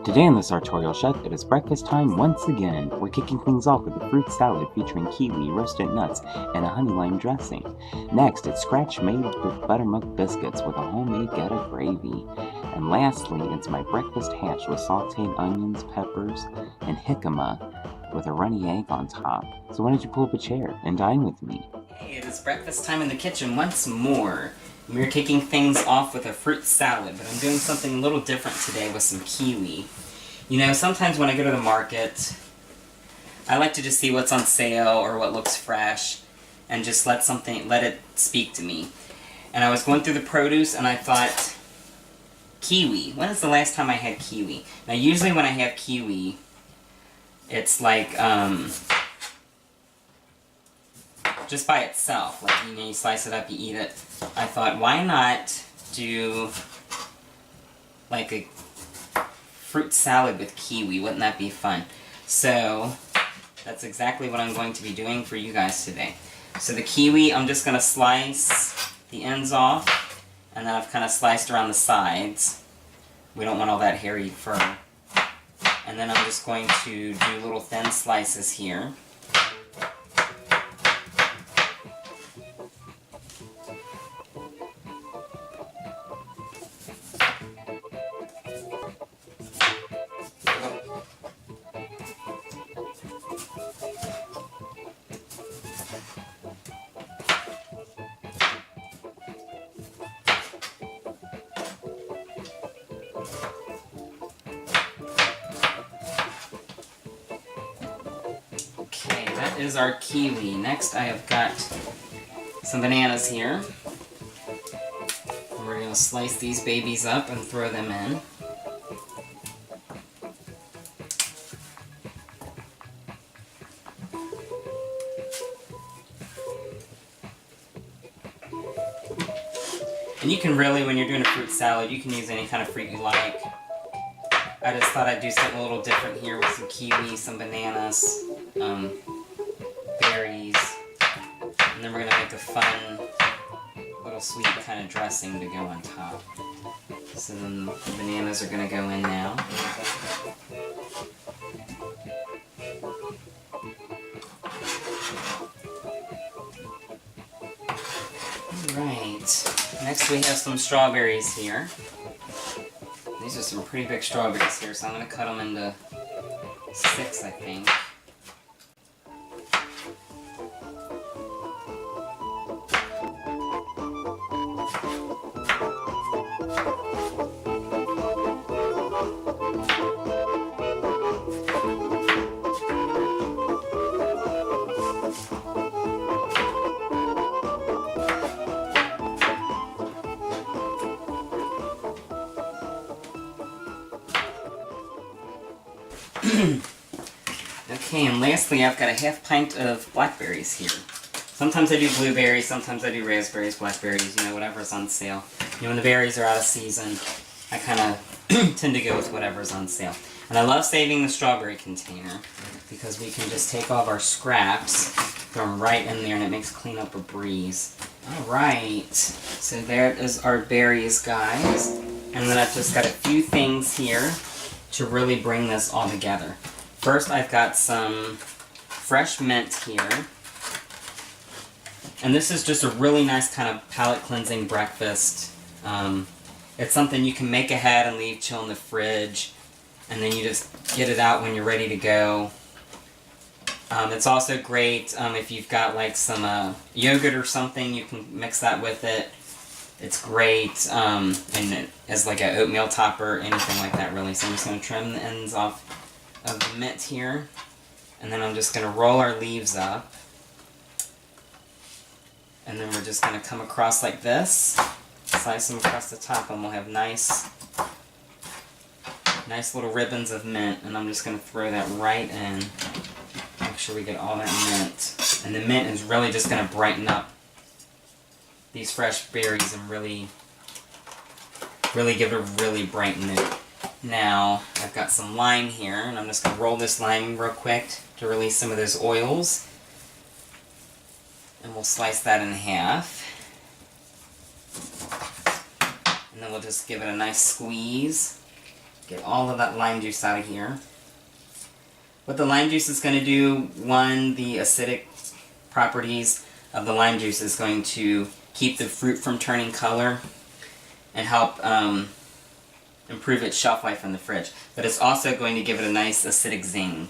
Today on this sartorial chef, it is breakfast time once again. We're kicking things off with a fruit salad featuring kiwi, roasted nuts, and a honey lime dressing. Next, it's scratch made with buttermilk biscuits with a homemade geotta gravy. And lastly, it's my breakfast hash with sauteed onions, peppers, and jicama with a runny egg on top. So why don't you pull up a chair and dine with me? Hey, it is breakfast time in the kitchen once more. We're kicking things off with a fruit salad, but I'm doing something a little different today with some kiwi. You know, sometimes when I go to the market, I like to just see what's on sale or what looks fresh and just let it speak to me. And I was going through the produce and I thought, kiwi. When is the last time I had kiwi? Now usually when I have kiwi, it's like, just by itself, like, you know, you slice it up, you eat it. I thought, why not do like a fruit salad with kiwi? Wouldn't that be fun? So that's exactly what I'm going to be doing for you guys today. So the kiwi, I'm just going to slice the ends off, and then I've kind of sliced around the sides. We don't want all that hairy fur. And then I'm just going to do little thin slices here. Okay, that is our kiwi. Next I have got some bananas here. We're going to slice these babies up and throw them in. And you can really, when you're doing a fruit salad, you can use any kind of fruit you like. I just thought I'd do something a little different here with some kiwi, some bananas, berries, and then we're going to make a fun little sweet kind of dressing to go on top. So then the bananas are going to go in now. Alright, next we have some strawberries here. These are some pretty big strawberries here, so I'm going to cut them into 6, I think. Okay, and lastly I've got a half pint of blackberries here. Sometimes I do blueberries, sometimes I do raspberries, blackberries, you know, whatever's on sale. You know, when the berries are out of season, I kind of tend to go with whatever's on sale. And I love saving the strawberry container because we can just take all of our scraps, throw them right in there, and it makes cleanup a breeze. Alright, so there is our berries, guys. And then I've just got a few things here to really bring this all together. First, I've got some fresh mint here. And this is just a really nice kind of palate cleansing breakfast. It's something you can make ahead and leave chill in the fridge. And then you just get it out when you're ready to go. It's also great if you've got like some yogurt or something, you can mix that with it. It's great and as like an oatmeal topper, anything like that really. So I'm just going to trim the ends off of the mint here. And then I'm just going to roll our leaves up. And then we're just going to come across like this. Slice them across the top and we'll have nice little ribbons of mint. And I'm just going to throw that right in. Make sure we get all that mint. And the mint is really just going to brighten up these fresh berries and really give it a really bright mood. Now, I've got some lime here, and I'm just going to roll this lime real quick to release some of those oils. And we'll slice that in half. And then we'll just give it a nice squeeze. Get all of that lime juice out of here. What the lime juice is going to do, one, the acidic properties of the lime juice is going to keep the fruit from turning color and help improve its shelf life in the fridge. But it's also going to give it a nice acidic zing.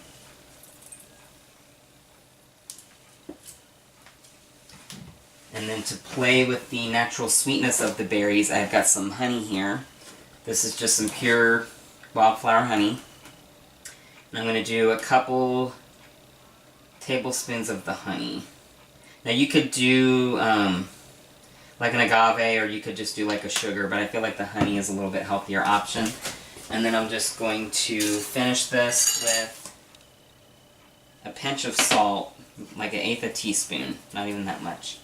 And then to play with the natural sweetness of the berries, I've got some honey here. This is just some pure wildflower honey. And I'm going to do a couple tablespoons of the honey. Now you could do like an agave, or you could just do like a sugar, but I feel like the honey is a little bit healthier option. And then I'm just going to finish this with a pinch of salt, like 1/8 a teaspoon, not even that much.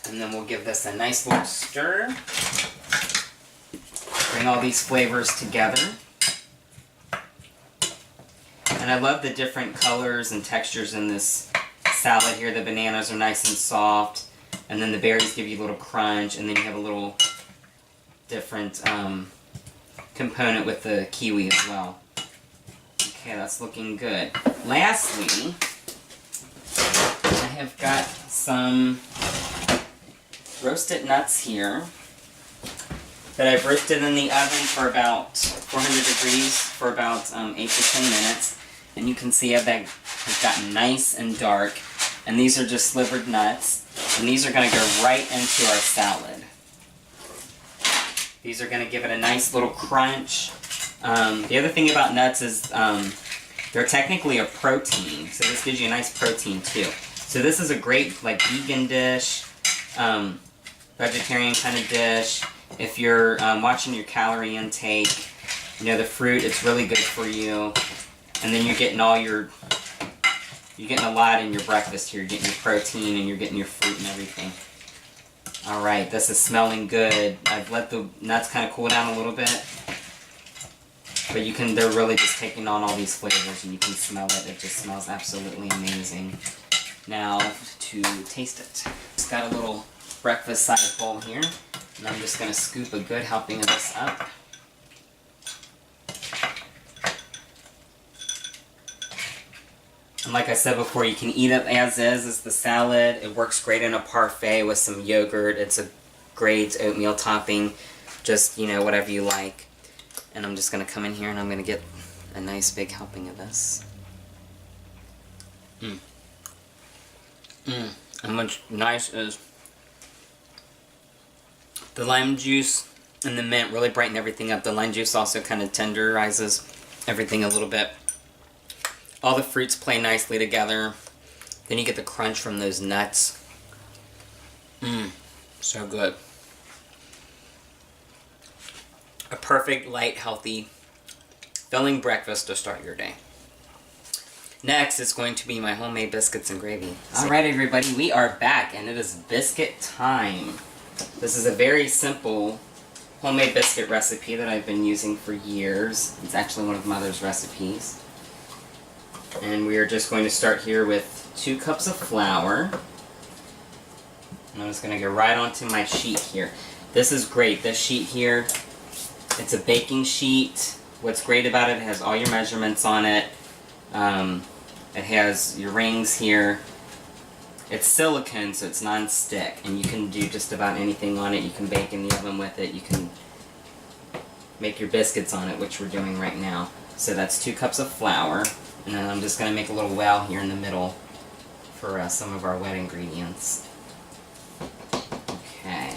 And then we'll give this a nice little stir. Bring all these flavors together. And I love the different colors and textures in this salad here. The bananas are nice and soft, and then the berries give you a little crunch, and then you have a little different component with the kiwi as well. Okay, that's looking good. Lastly, I have got some roasted nuts here that I've roasted in the oven for about 400 degrees for about 8 to 10 minutes. And you can see that has gotten nice and dark. And these are just slivered nuts. And these are going to go right into our salad. These are going to give it a nice little crunch. The other thing about nuts is they're technically a protein. So this gives you a nice protein too. So this is a great like vegan dish, vegetarian kind of dish. If you're watching your calorie intake, you know, the fruit, it's really good for you. And then you're getting you're getting a lot in your breakfast here. You're getting your protein and you're getting your fruit and everything. Alright, this is smelling good. I've let the nuts kind of cool down a little bit. But they're really just taking on all these flavors, and you can smell it. It just smells absolutely amazing. Now, to taste it. Just got a little breakfast-sized bowl here. And I'm just going to scoop a good helping of this up. And like I said before, you can eat it as is as the salad. It works great in a parfait with some yogurt. It's a great oatmeal topping. Just, you know, whatever you like. And I'm just going to come in here and I'm going to get a nice big helping of this. And what's nice is the lime juice and the mint really brighten everything up. The lime juice also kind of tenderizes everything a little bit. All the fruits play nicely together. Then you get the crunch from those nuts. So good. A perfect, light, healthy, filling breakfast to start your day. Next is going to be my homemade biscuits and gravy. Alright everybody, we are back and it is biscuit time. This is a very simple homemade biscuit recipe that I've been using for years. It's actually one of Mother's recipes. And we are just going to start here with 2 cups of flour. And I'm just going to go right onto my sheet here. This is great. This sheet here, it's a baking sheet. What's great about it, it has all your measurements on it. It has your rings here. It's silicone, so it's non-stick. And you can do just about anything on it. You can bake in the oven with it. You can make your biscuits on it, which we're doing right now. So that's 2 cups of flour. And then I'm just going to make a little well here in the middle for some of our wet ingredients. Okay.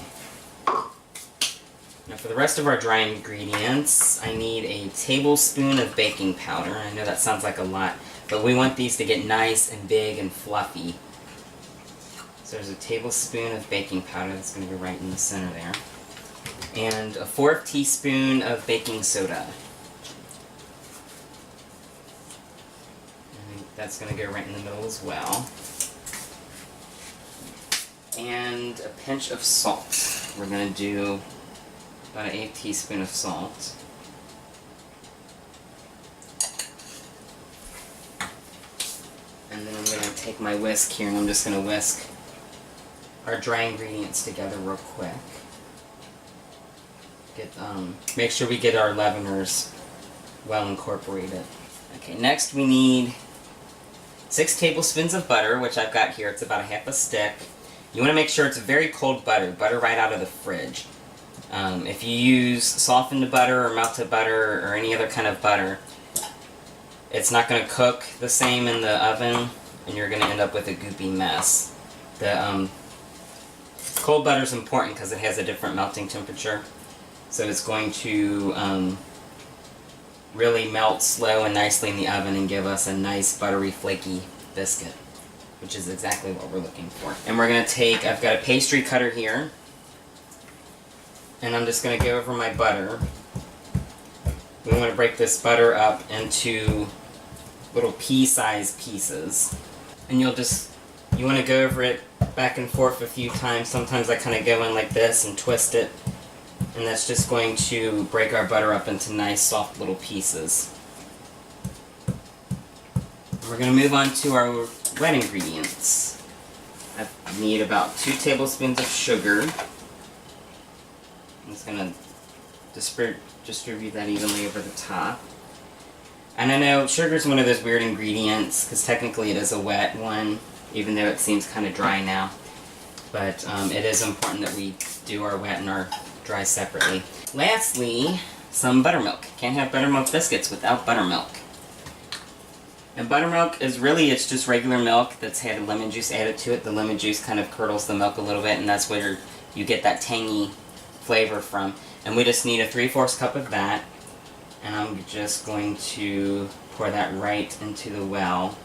Now for the rest of our dry ingredients, I need a tablespoon of baking powder. I know that sounds like a lot, but we want these to get nice and big and fluffy. So there's a tablespoon of baking powder that's going to go right in the center there. And a 1/4 teaspoon of baking soda. That's going to go right in the middle as well. And a pinch of salt. We're going to do about 1/8 teaspoon of salt. And then I'm going to take my whisk here and I'm just going to whisk our dry ingredients together real quick. Make sure we get our leaveners well incorporated. Okay, next we need 6 tablespoons of butter, which I've got here. It's about a half a stick. You want to make sure it's very cold butter right out of the fridge. If you use softened butter or melted butter or any other kind of butter, it's not going to cook the same in the oven, and you're going to end up with a goopy mess. The cold butter is important because it has a different melting temperature, so it's going to really melt slow and nicely in the oven and give us a nice buttery flaky biscuit, which is exactly what we're looking for. And we're going to take, I've got a pastry cutter here, and I'm just going to go over my butter. We want to break this butter up into little pea-sized pieces. And you want to go over it back and forth a few times. Sometimes I kind of go in like this and twist it. And that's just going to break our butter up into nice soft little pieces. We're going to move on to our wet ingredients. I need about 2 tablespoons of sugar. I'm just going to distribute that evenly over the top. And I know sugar is one of those weird ingredients, because technically it is a wet one, even though it seems kind of dry now. But it is important that we do our wet and our dry separately. Lastly, some buttermilk. Can't have buttermilk biscuits without buttermilk. And buttermilk is really, it's just regular milk that's had lemon juice added to it. The lemon juice kind of curdles the milk a little bit, and that's where you get that tangy flavor from. And we just need a 3/4 cup of that. And I'm just going to pour that right into the well.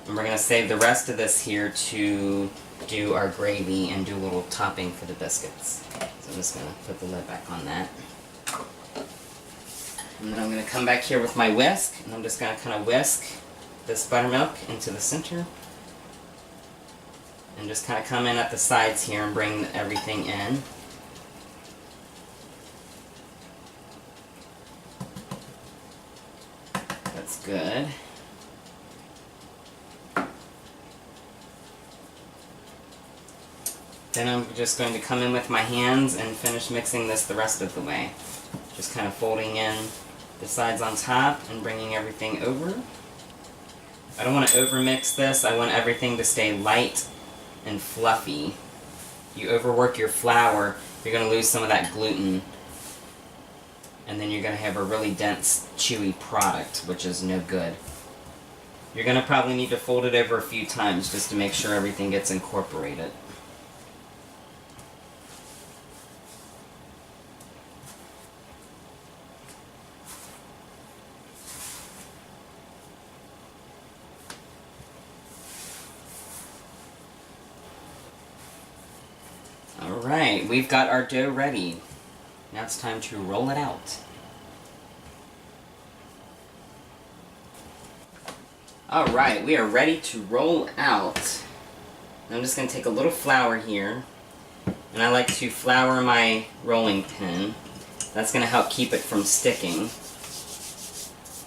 And we're going to save the rest of this here to do our gravy and do a little topping for the biscuits. So I'm just going to put the lid back on that. And then I'm going to come back here with my whisk, and I'm just going to kind of whisk this buttermilk into the center. And just kind of come in at the sides here and bring everything in. That's good. Then I'm just going to come in with my hands and finish mixing this the rest of the way. Just kind of folding in the sides on top and bringing everything over. I don't want to overmix this. I want everything to stay light and fluffy. You overwork your flour, you're going to lose some of that gluten. And then you're going to have a really dense, chewy product, which is no good. You're going to probably need to fold it over a few times just to make sure everything gets incorporated. Alright, we've got our dough ready. Now it's time to roll it out. Alright, we are ready to roll out. I'm just going to take a little flour here, and I like to flour my rolling pin. That's going to help keep it from sticking.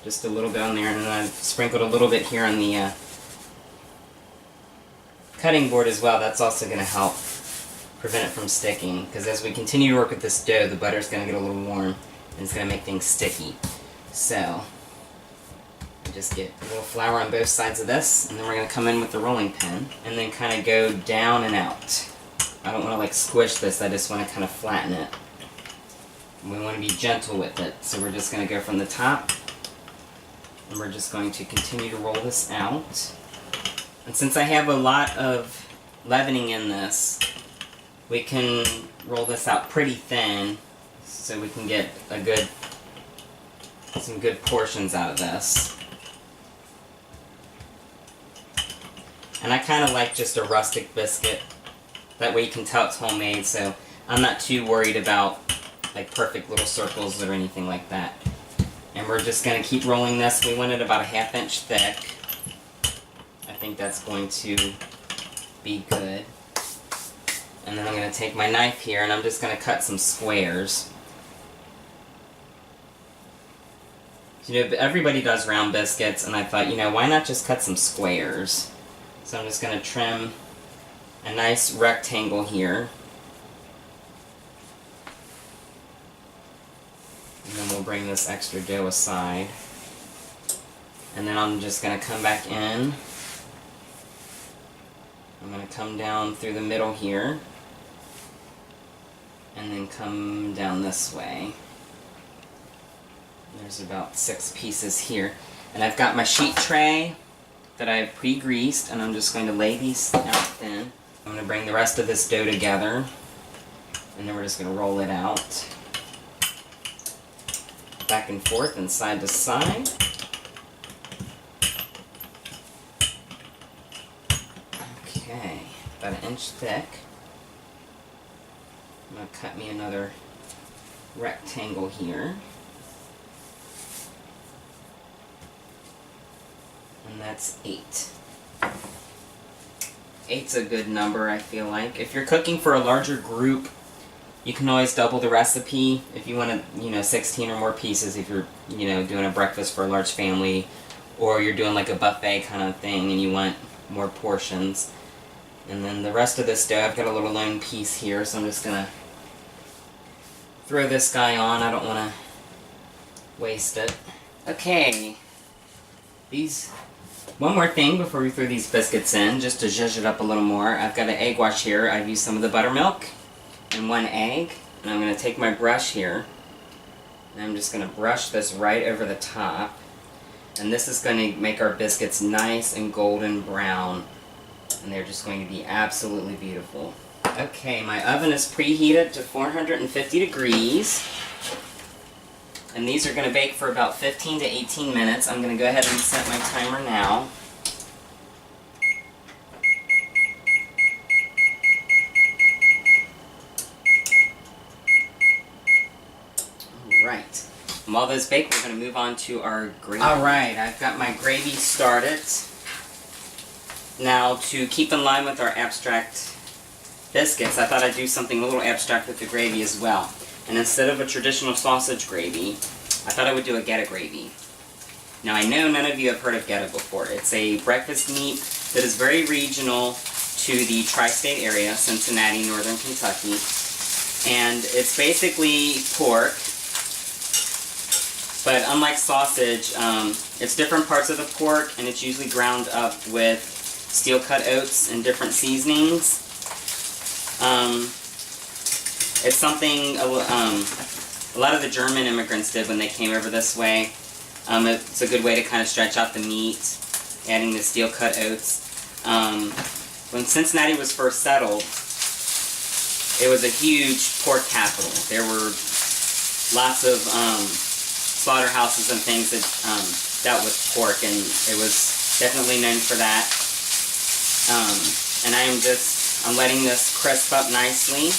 Just a little bit on there, and then I've sprinkled a little bit here on the cutting board as well. That's also going to help prevent it from sticking, because as we continue to work with this dough, the butter is going to get a little warm, and it's going to make things sticky. So, just get a little flour on both sides of this, and then we're going to come in with the rolling pin, and then kind of go down and out. I don't want to like squish this, I just want to kind of flatten it. And we want to be gentle with it, so we're just going to go from the top, and we're just going to continue to roll this out. And since I have a lot of leavening in this, we can roll this out pretty thin, so we can get some good portions out of this. And I kind of like just a rustic biscuit. That way you can tell it's homemade, so I'm not too worried about like perfect little circles or anything like that. And we're just going to keep rolling this. We want it about a 1/2 inch thick. I think that's going to be good. And then I'm going to take my knife here and I'm just going to cut some squares. You know, everybody does round biscuits, and I thought, you know, why not just cut some squares? So I'm just going to trim a nice rectangle here. And then we'll bring this extra dough aside. And then I'm just going to come back in. I'm going to come down through the middle here. And then come down this way. There's about 6 pieces here. And I've got my sheet tray that I've pre-greased, and I'm just going to lay these out thin. I'm going to bring the rest of this dough together, and then we're just going to roll it out. Back and forth and side to side. Okay, about 1 inch thick. I'm going to cut me another rectangle here. And that's 8. 8's a good number, I feel like. If you're cooking for a larger group, you can always double the recipe. If you want to, 16 or more pieces, if you're, doing a breakfast for a large family, or you're doing like a buffet kind of thing and you want more portions. And then the rest of this dough, I've got a little lone piece here, so I'm just going to throw this guy on. I don't want to waste it. Okay. One more thing before we throw these biscuits in, just to zhuzh it up a little more. I've got an egg wash here. I've used some of the buttermilk and 1 egg. And I'm going to take my brush here, and I'm just going to brush this right over the top. And this is going to make our biscuits nice and golden brown. And they're just going to be absolutely beautiful. Okay, my oven is preheated to 450 degrees. And these are going to bake for about 15 to 18 minutes. I'm going to go ahead and set my timer now. Alright. While those bake, we're going to move on to our gravy. Alright, I've got my gravy started. Now, to keep in line with our abstract biscuits, I thought I'd do something a little abstract with the gravy as well. And instead of a traditional sausage gravy, I thought I would do a geotta gravy. Now I know none of you have heard of geotta before. It's a breakfast meat that is very regional to the tri-state area, Cincinnati, northern Kentucky. And it's basically pork, but unlike sausage, it's different parts of the pork, and it's usually ground up with steel-cut oats and different seasonings. It's something a lot of the German immigrants did when they came over this way. It's a good way to kind of stretch out the meat, adding the steel-cut oats. When Cincinnati was first settled, it was a huge pork capital. There were lots of slaughterhouses and things that dealt with pork, and it was definitely known for that. And I'm letting this crisp up nicely.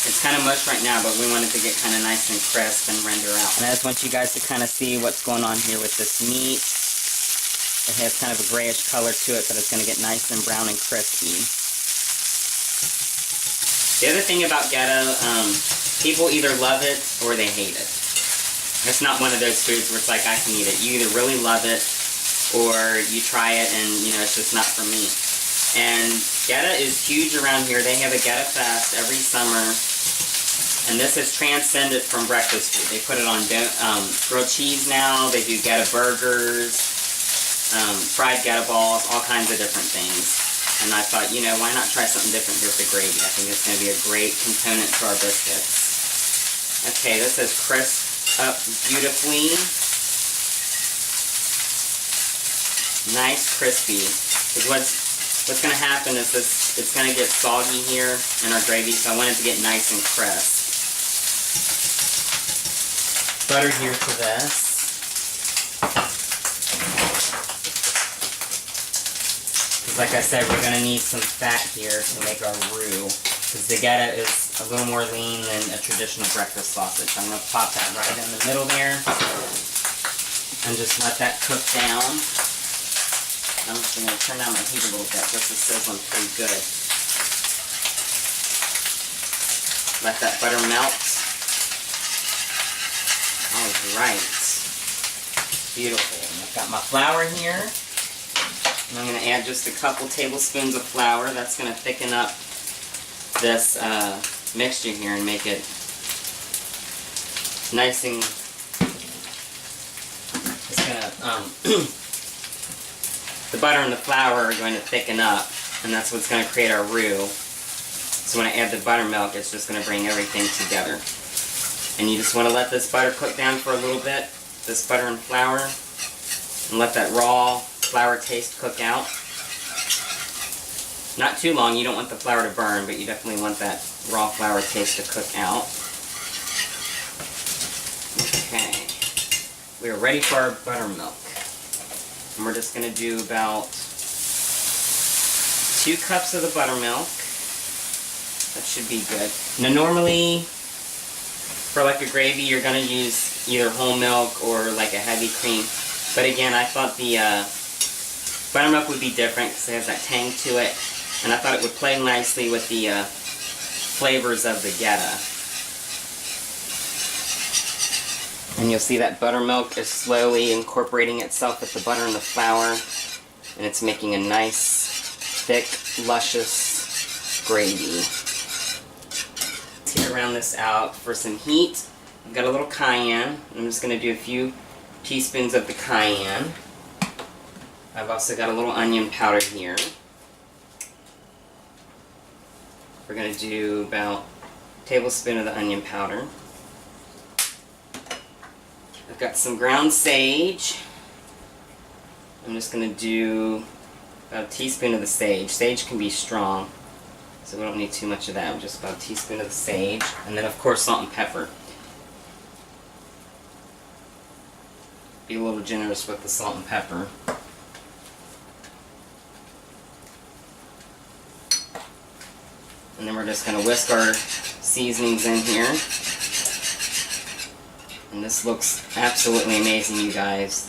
It's kind of mush right now, but we want it to get kind of nice and crisp and render out. And I just want you guys to kind of see what's going on here with this meat. It has kind of a grayish color to it, but it's going to get nice and brown and crispy. The other thing about geotta, people either love it or they hate it. It's not one of those foods where it's like, I can eat it. You either really love it or you try it and, it's just not for me. And geotta is huge around here. They have a geotta fest every summer. And this has transcended from breakfast food. They put it on grilled cheese now. They do geotta burgers, fried geotta balls, all kinds of different things. And I thought, why not try something different here with the gravy? I think it's going to be a great component to our biscuits. Okay, this is crisped up beautifully. Nice crispy. Because what's going to happen is it's going to get soggy here in our gravy, so I want it to get nice and crisp. Butter here to this. Because like I said, we're going to need some fat here to make our roux. Because the geotta is a little more lean than a traditional breakfast sausage. I'm going to pop that right in the middle there. And just let that cook down. I'm just going to turn down my heat a little bit. This is sizzling pretty good. Let that butter melt. Alright. Beautiful. And I've got my flour here. And I'm going to add just a couple tablespoons of flour. That's going to thicken up this mixture here and make it nice and it's gonna the butter and the flour are going to thicken up, and that's what's going to create our roux. So when I add the buttermilk, it's just going to bring everything together. And you just want to let this butter cook down for a little bit, this butter and flour, and let that raw flour taste cook out. Not too long, you don't want the flour to burn, but you definitely want that raw flour taste to cook out. Okay, we are ready for our buttermilk. And we're just going to do about 2 cups of the buttermilk. That should be good. Now normally, for like a gravy, you're going to use either whole milk or like a heavy cream. But again, I thought the buttermilk would be different because it has that tang to it. And I thought it would play nicely with the flavors of the geotta. And you'll see that buttermilk is slowly incorporating itself with the butter and the flour. And it's making a nice, thick, luscious gravy. Let's round this out for some heat. I've got a little cayenne. I'm just going to do a few teaspoons of the cayenne. I've also got a little onion powder here. We're going to do about a tablespoon of the onion powder. I've got some ground sage. I'm just going to do about a teaspoon of the sage. Sage can be strong, so we don't need too much of that. Just about a teaspoon of the sage. And then, of course, salt and pepper. Be a little generous with the salt and pepper. And then we're just going to whisk our seasonings in here. And this looks absolutely amazing, you guys.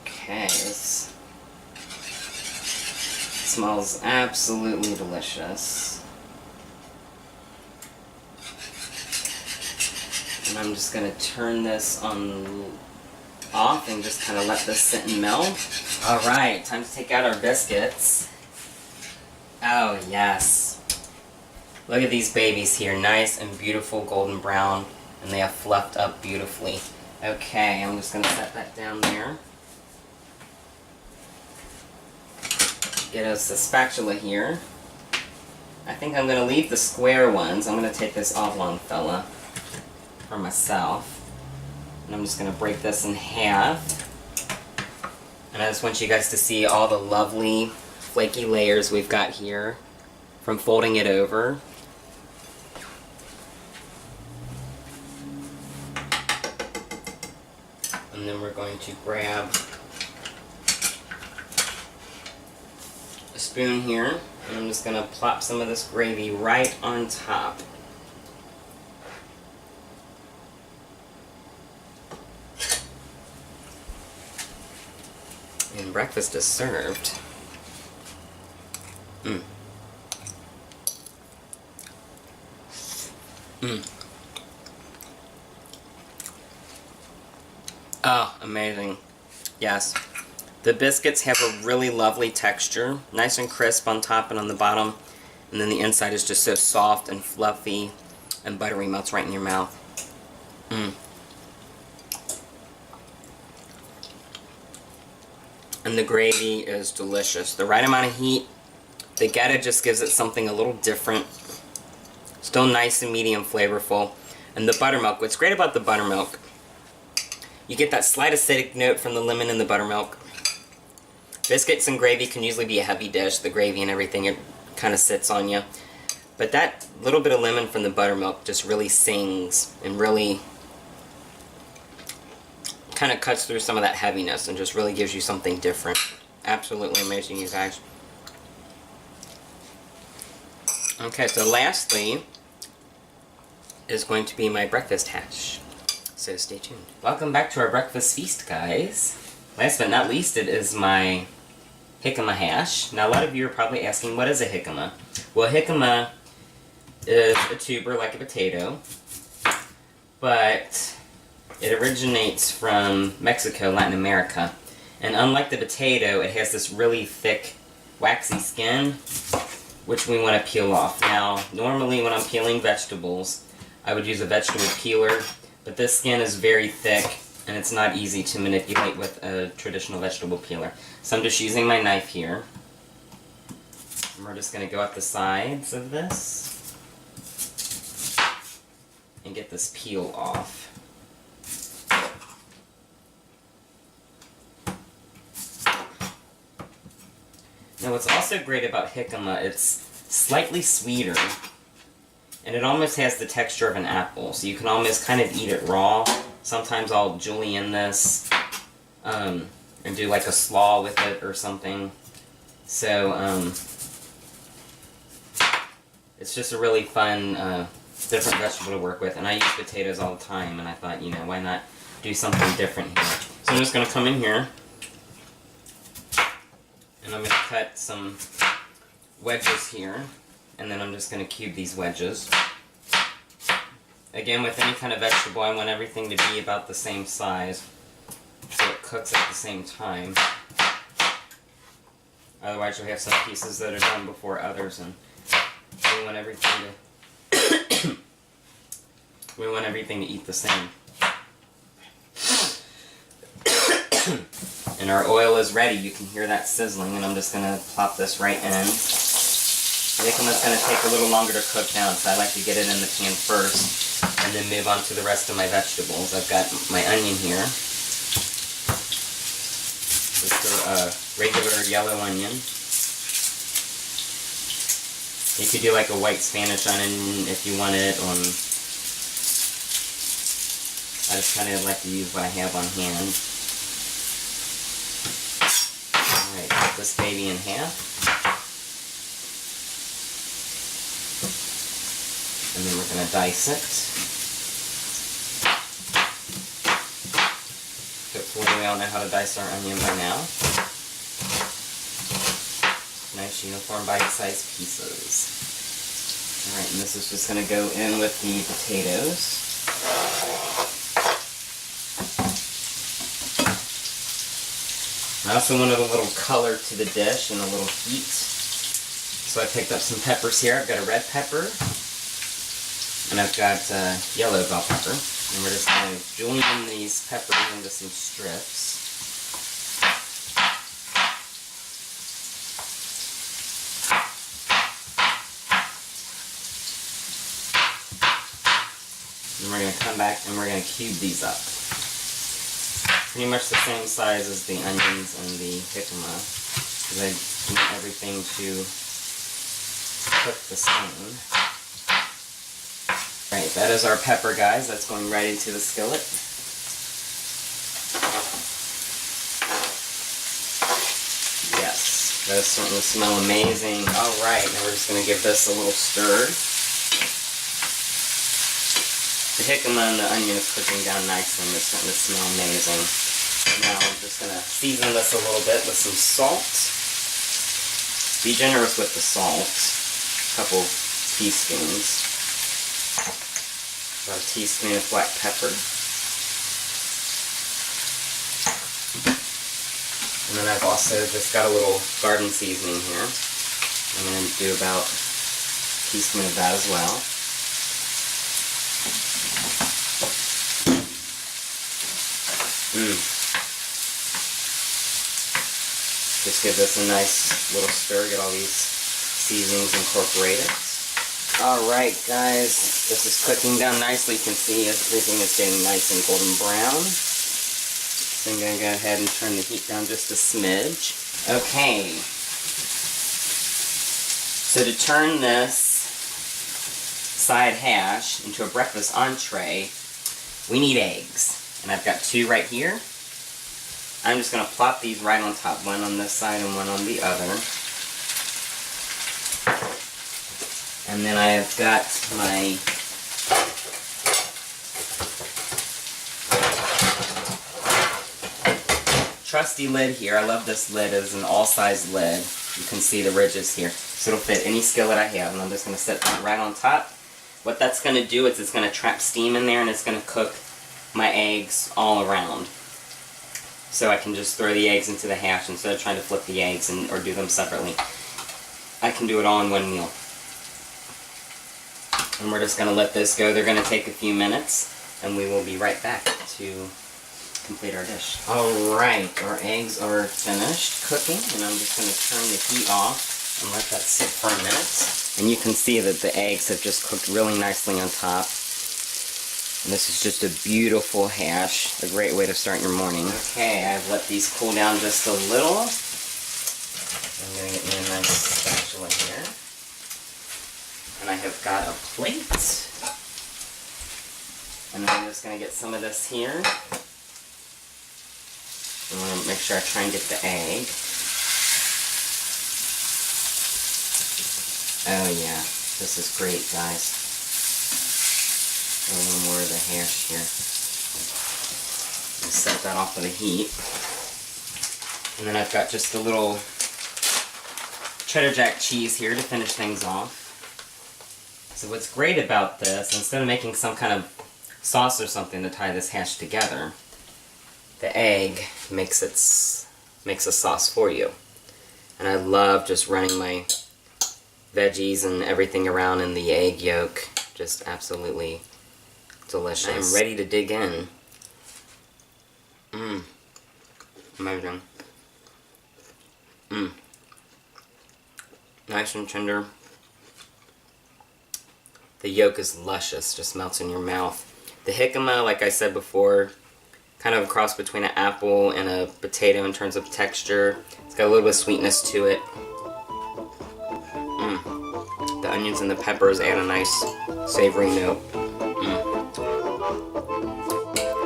Okay, this smells absolutely delicious. And I'm just going to turn this on off and just kind of let this sit and melt. Alright, time to take out our biscuits. Oh yes. Look at these babies here, nice and beautiful golden brown, and they have fluffed up beautifully. Okay, I'm just going to set that down there. Get us a spatula here. I think I'm going to leave the square ones. I'm going to take this oblong fella for myself. And I'm just going to break this in half. And I just want you guys to see all the lovely flaky layers we've got here from folding it over. And then we're going to grab a spoon here, and I'm just going to plop some of this gravy right on top. And breakfast is served. Mmm. Mmm. Oh, amazing. Yes. The biscuits have a really lovely texture. Nice and crisp on top and on the bottom. And then the inside is just so soft and fluffy and buttery, melts right in your mouth. Mmm. And the gravy is delicious. The right amount of heat. The geotta just gives it something a little different. Still nice and medium flavorful. And the buttermilk. What's great about the buttermilk, you get that slight acidic note from the lemon in the buttermilk. Biscuits and gravy can usually be a heavy dish. The gravy and everything, it kind of sits on you. But that little bit of lemon from the buttermilk just really sings and really kind of cuts through some of that heaviness and just really gives you something different. Absolutely amazing, you guys. Okay, so lastly is going to be my breakfast hash. So stay tuned. Welcome back to our breakfast feast, guys. Last but not least, it is my jicama hash. Now, a lot of you are probably asking, what is a jicama? Well, jicama is a tuber like a potato, but it originates from Mexico, Latin America, And unlike the potato, it has this really thick, waxy skin, which we want to peel off. Now, normally when I'm peeling vegetables, I would use a vegetable peeler, but this skin is very thick, and it's not easy to manipulate with a traditional vegetable peeler. So I'm just using my knife here. And we're just going to go up the sides of this and get this peel off. Now what's also great about jicama, it's slightly sweeter, and it almost has the texture of an apple, so you can almost kind of eat it raw. Sometimes I'll julienne this, and do like a slaw with it or something. So, it's just a really fun, different vegetable to work with, and I use potatoes all the time, and I thought, you know, why not do something different here. So I'm just going to come in here, and I'm going to cut some wedges here, and then I'm just going to cube these wedges. Again, with any kind of vegetable, I want everything to be about the same size, so it cooks at the same time. Otherwise, you'll have some pieces that are done before others, and we want everything to we want everything to eat the same. And our oil is ready. You can hear that sizzling, and I'm just going to plop this right in. Jicama's going to take a little longer to cook down, so I like to get it in the pan first, and then move on to the rest of my vegetables. I've got my onion here. Just a regular yellow onion. You could do like a white Spanish onion if you want it. I just kind of like to use what I have on hand. Alright, cut this baby in half. And then we're going to dice it. Hopefully we all know how to dice our onion by now. Nice uniform bite-sized pieces. Alright, and this is just going to go in with the potatoes. I also wanted a little color to the dish and a little heat. So I picked up some peppers here. I've got a red pepper. And I've got yellow bell pepper, and we're just going to julienne these peppers into some strips. And we're going to come back and we're going to cube these up. Pretty much the same size as the onions and the jicama, because I want everything to cook the same. Alright, that is our pepper, guys. That's going right into the skillet. Yes, that is starting to smell amazing. Alright, now we're just going to give this a little stir. The jicama and the onion is cooking down nicely and it's starting to smell amazing. Now I'm just going to season this a little bit with some salt. Be generous with the salt. A couple teaspoons. About a teaspoon of black pepper. And then I've also just got a little garden seasoning here. I'm going to do about a teaspoon of that as well. Just give this a nice little stir, get all these seasonings incorporated. Alright guys, this is cooking down nicely. You can see everything is getting nice and golden brown. So I'm going to go ahead and turn the heat down just a smidge. Okay. So to turn this side hash into a breakfast entree, we need eggs. And I've got 2 right here. I'm just going to plop these right on top, one on this side and one on the other. And then I've got my trusty lid here. I love this lid. It's an all-size lid. You can see the ridges here. So it'll fit any skillet I have. And I'm just going to set that right on top. What that's going to do is it's going to trap steam in there and it's going to cook my eggs all around. so I can just throw the eggs into the hash instead of trying to flip the eggs or do them separately. I can do it all in one meal. And we're just going to let this go. They're going to take a few minutes, and we will be right back to complete our dish. Alright, our eggs are finished cooking, and I'm just going to turn the heat off and let that sit for a minute. And you can see that the eggs have just cooked really nicely on top. And this is just a beautiful hash, a great way to start your morning. Okay, I've let these cool down just a little. I'm going to get me a nice spatula here. And I have got a plate. And I'm just going to get some of this here. I want to make sure I try and get the egg. Oh yeah, this is great, guys. A little more of the hash here. Set that off of the heat. And then I've got just a little cheddar jack cheese here to finish things off. So what's great about this, instead of making some kind of sauce or something to tie this hash together, the egg makes a sauce for you. And I love just running my veggies and everything around in the egg yolk. Just absolutely delicious. I'm ready to dig in. Amazing. Nice and tender. The yolk is luscious, just melts in your mouth. The jicama, like I said before, kind of a cross between an apple and a potato in terms of texture. It's got a little bit of sweetness to it. The onions and the peppers add a nice savory note.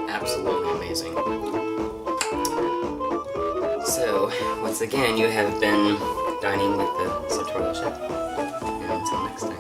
Absolutely amazing. So, once again, you have been dining with the Sartorial Chef. And until next time.